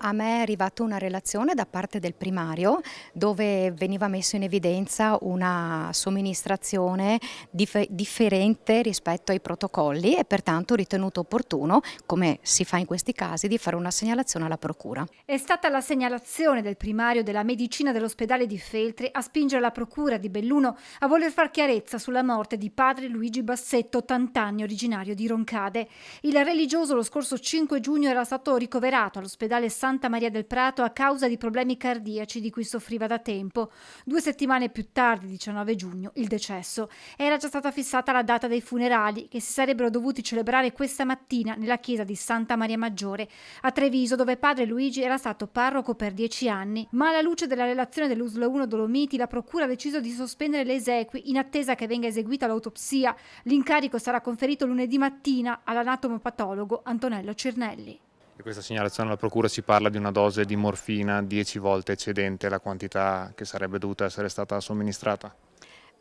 A me è arrivata una relazione da parte del primario dove veniva messo in evidenza una somministrazione differente rispetto ai protocolli e pertanto ho ritenuto opportuno, come si fa in questi casi, di fare una segnalazione alla procura. È stata la segnalazione del primario della medicina dell'ospedale di Feltri a spingere la procura di Belluno a voler far chiarezza sulla morte di padre Luigi Bassetto, 80 anni, originario di Roncade. Il religioso lo scorso 5 giugno era stato ricoverato all'ospedale Santa Maria del Prato a causa di problemi cardiaci di cui soffriva da tempo. 2 settimane più tardi, 19 giugno, il decesso. Era già stata fissata la data dei funerali, che si sarebbero dovuti celebrare questa mattina nella chiesa di Santa Maria Maggiore a Treviso, dove padre Luigi era stato parroco per 10 anni. Ma alla luce della relazione dell'USL 1 Dolomiti, la procura ha deciso di sospendere le esequie in attesa che venga eseguita l'autopsia. L'incarico sarà conferito lunedì mattina all'anatomopatologo Antonello Cirnelli. In questa segnalazione alla procura si parla di una dose di morfina 10 volte eccedente la quantità che sarebbe dovuta essere stata somministrata.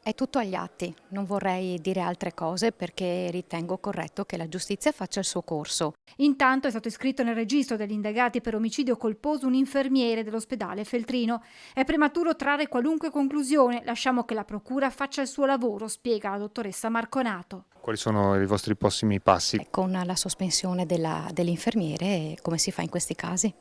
È tutto agli atti, non vorrei dire altre cose perché ritengo corretto che la giustizia faccia il suo corso. Intanto è stato iscritto nel registro degli indagati per omicidio colposo un infermiere dell'ospedale Feltrino. È prematuro trarre qualunque conclusione, lasciamo che la procura faccia il suo lavoro, spiega la dottoressa Marconato. Quali sono i vostri prossimi passi? Con la sospensione dell'infermiere, come si fa in questi casi.